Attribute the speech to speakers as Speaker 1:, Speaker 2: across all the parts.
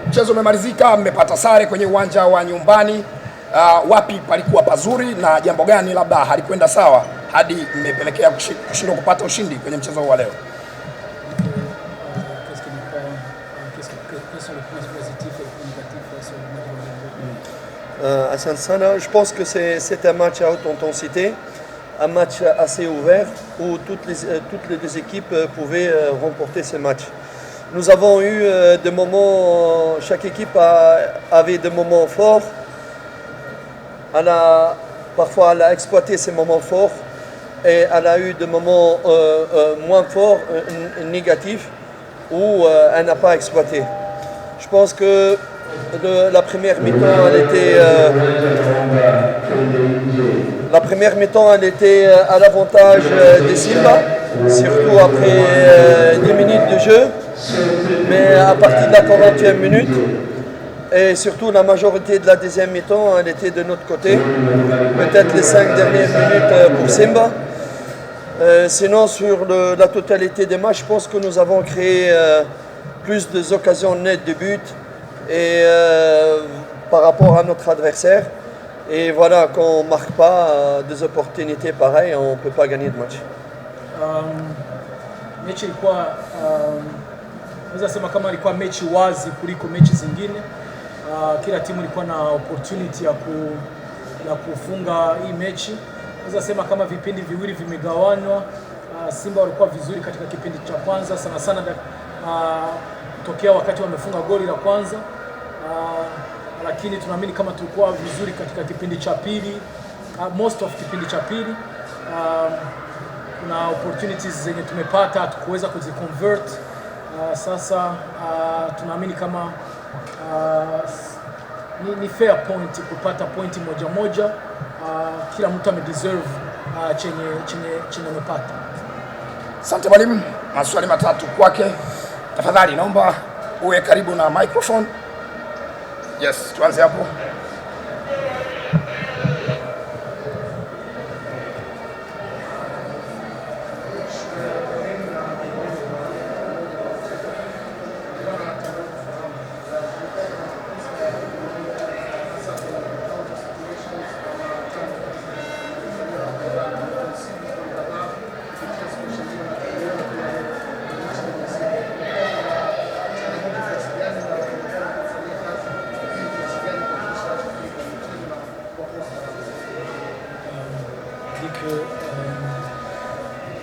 Speaker 1: Mchezo umemalizika, mmepata sare kwenye uwanja wa nyumbani. Wapi palikuwa pazuri na jambo gani labda halikwenda sawa hadi mmepelekea kushindwa kupata ushindi kwenye mchezo wa leo?
Speaker 2: À Saint-Sana, je pense que c'est un match à haute intensité, un match assez ouvert où toutes les deux équipes pouvaient remporter ce match. Nous avons eu des moments, chaque équipe avait des moments forts. Parfois elle a exploité ces moments forts et elle a eu des moments moins forts, négatifs, où elle n'a pas exploité. Je pense que la première mi-temps, elle était à l'avantage des Simba, surtout après 10 minutes de jeu. Mais à partir de la 40e minute, et surtout la majorité de la deuxième mi-temps, elle était de notre côté. Peut-être les 5 dernières minutes pour Simba. Sinon, sur la totalité des matchs, je pense que nous avons créé plus d'occasions nettes de but et par rapport à notre adversaire. Et voilà, quand on ne marque pas des opportunités pareilles, on ne peut pas gagner de match.
Speaker 3: Mechi ilikuwa naweza sema kama ilikuwa mechi wazi kuliko mechi zingine. Kila timu ilikuwa na opportunity ya kufunga hii mechi. Naweza sema kama vipindi viwili vimegawanywa. Simba walikuwa vizuri katika kipindi cha kwanza sana tokea wakati wamefunga goli la kwanza. Lakini tunaamini kama tulikuwa vizuri katika kipindi cha pili, most of kipindi cha pili. Kuna opportunities zenye tumepata tukuweza kuziconvert. Sasa tunaamini kama ni fair point kupata pointi moja. Kila mtu amedeserve chenye amepata.
Speaker 1: Asante mwalimu, maswali matatu kwake. Tafadhali naomba uwe karibu na microphone. Yes, tuanze hapo.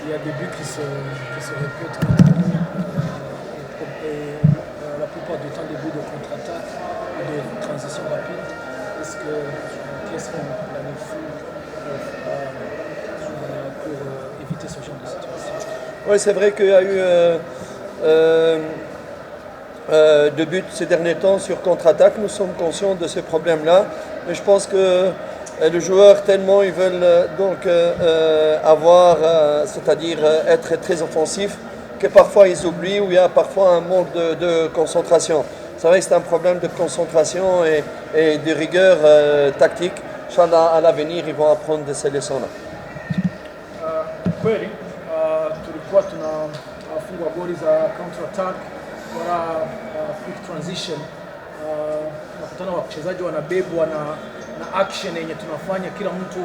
Speaker 3: Il y a des buts qui se répètent contre nous et la plupart du temps des buts de contre-attaque et de transition rapide. Qu'est-ce qu'on planifie pour éviter ce genre de situation?
Speaker 2: Oui, c'est vrai qu'il y a eu deux buts ces derniers temps sur contre-attaque. Nous sommes conscients de ce problème-là, mais je pense que les joueurs tellement ils veulent donc c'est-à-dire être très offensifs, que parfois ils oublient ou il y a parfois un manque de concentration. C'est vrai que c'est un problème de concentration et de rigueur tactique. Inch'Allah, à l'avenir, ils vont apprendre de ces leçons-là.
Speaker 3: Kweli tulikuwa tunafungwa goli za counter attack wala quick transition. Nakutana wachezaji wanabebwa na action yenye tunafanya, kila mtu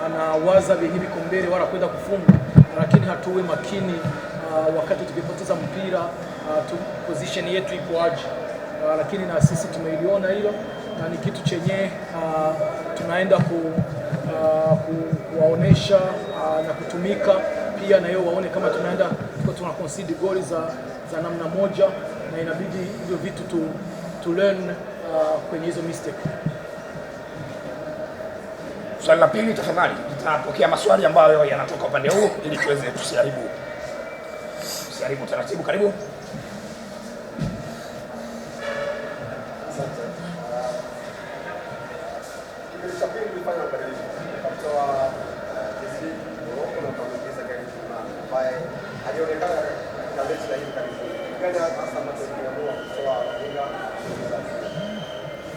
Speaker 3: anawaza vyenye viko mbele wala kwenda kufunga, lakini hatuwe makini wakati tukipoteza mpira position yetu iko aje. Lakini na sisi tumeiliona hilo na ni kitu chenye tunaenda kuwaonesha na kutumika pia na yao waone kama tuna concede goals za namna moja, na inabidi hivyo vitu to learn kwenye hizo mistake.
Speaker 1: Swali la pili tafadhali. Tutapokea maswali ambayo yanatoka upande huu ili tuweze tusiharibu taratibu. Karibu.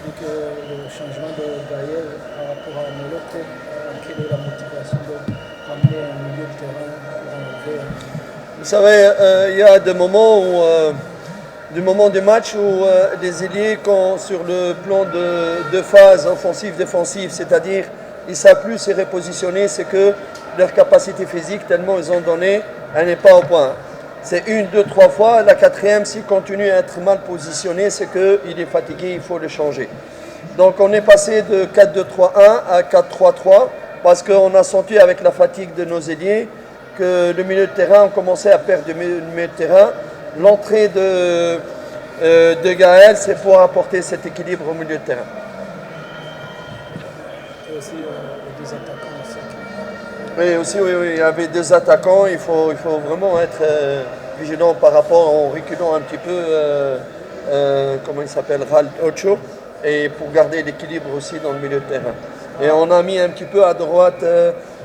Speaker 3: Donc le changement de Gaël par rapport à Moloko, quelle est la motivation de ramener un milieu de terrain pour enlever
Speaker 2: Vous savez, il y a des moments où du moment du match où les ailiers, sur le plan de phase offensive-défensive, c'est-à-dire ils ne savent plus se repositionner, c'est que leur capacité physique, tellement ils ont donné, elle n'est pas au point. C'est 1, 2, 3 fois. La quatrième, s'il continue à être mal positionné, c'est qu'il est fatigué, il faut le changer. Donc on est passé de 4-2-3-1 à 4-3-3 parce qu'on a senti avec la fatigue de nos ailiers que le milieu de terrain, on commençait à perdre le milieu de terrain. L'entrée de Gaël, c'est pour apporter cet équilibre au milieu de terrain.
Speaker 3: Et aussi les 2 attaquants aussi.
Speaker 2: Oui, aussi, il y avait 2 attaquants. Il faut vraiment être vigilant par rapport en reculant un petit peu, comment il s'appelle, Ral Ocho, et pour garder l'équilibre aussi dans le milieu de terrain. Et on a mis un petit peu à droite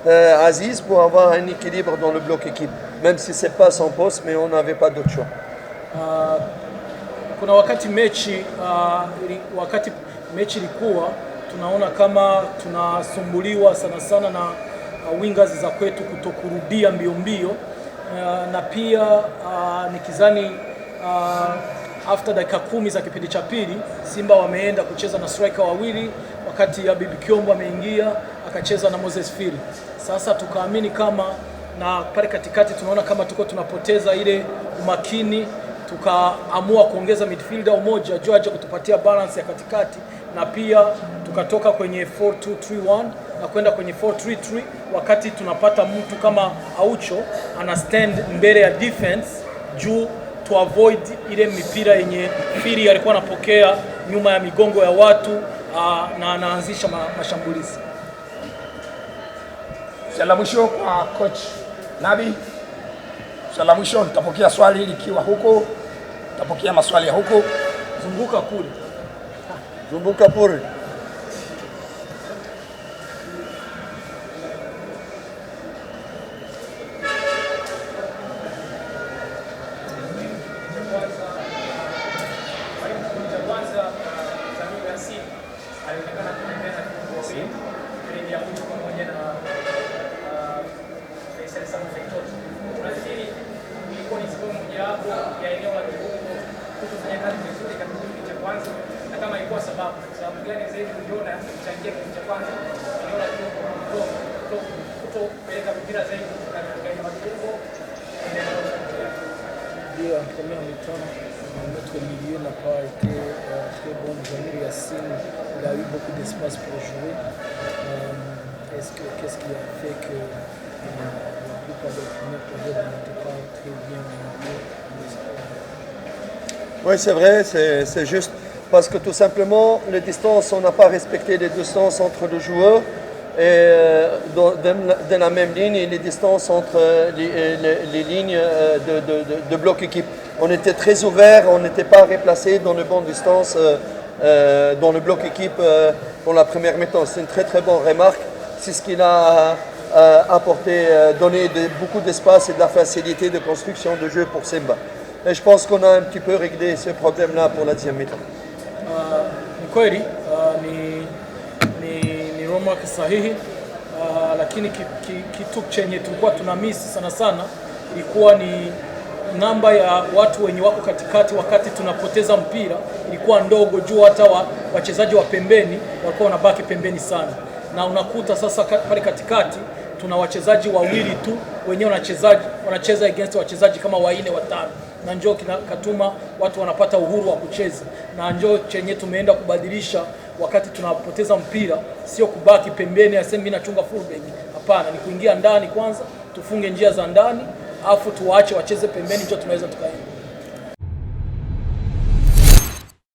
Speaker 2: Aziz pour avoir un équilibre dans le bloc équipe, même si ce n'est pas son poste, mais on n'avait pas d'autre choix.
Speaker 3: Kuna wakati mechi ilikuwa tunaona kama tunasumbuliwa sana na wingers za kwetu kutokurudia mbio na pia nikizani after dakika 10 za kipindi cha pili Simba wameenda kucheza na striker wawili, wakati ya Bibi Kiombo ameingia akacheza na Moses Firi. Sasa tukaamini kama na pale katikati tunaona kama tunapoteza ile umakini, tukaamua kuongeza midfielder mmoja George kutupatia balance ya katikati, na pia tukatoka kwenye 4-2-3-1 na kwenda kwenye 4-3-3, wakati tunapata mtu kama Aucho ana stand mbele ya defense juu to avoid ile mipira yenye Firi alikuwa anapokea nyuma ya migongo ya watu na anaanzisha mashambulizi.
Speaker 1: Swali mwisho kwa coach Nabi. Swali mwisho, nitapokea swali likiwa huko, nitapokea maswali ya huko.
Speaker 3: Zunguka kule.
Speaker 2: Zunguka pure.
Speaker 3: Notre milieu n'a pas été très bon. Jamil Yassine, il a eu beaucoup d'espace pour jouer. Qu'est-ce qui a fait que la plupart des premières périodes n'étaient pas très bien menés?
Speaker 2: Oui, c'est vrai, c'est juste parce que tout simplement, les distances, on n'a pas respecté les distances entre les joueurs et dans la même ligne et les distances entre les lignes de bloc équipe. On était très ouverts, on n'était pas replacés dans les bonnes distances dans le bloc équipe pour la première mi-temps. C'est une très très bonne remarque. C'est ce qu'il a apporté, donné beaucoup d'espace et de la facilité de construction de jeu pour Simba. Et je pense qu'on a un petit peu réglé ce problème-là pour la deuxième mi-temps.
Speaker 3: Ni kweli ni remark sahihi, lakini kitu chenye tulikuwa tuna miss sana ilikuwa ni namba ya watu wenye wako katikati wakati tunapoteza mpira ilikuwa ndogo, juu hata wachezaji wa pembeni walikuwa wanabaki pembeni sana, na unakuta sasa pale katikati tuna wachezaji wawili tu wenyewe wanacheza against wachezaji kama 4 5, na njoo katuma watu wanapata uhuru wa kucheza, na njoo chenye tumeenda kubadilisha wakati tunapoteza mpira, sio kubaki pembeni aseme mimi nachunga fullback. Hapana, ni kuingia ndani kwanza, tufunge njia za ndani, afu tuwaache wacheze pembeni, njoo tunaweza tukaenda.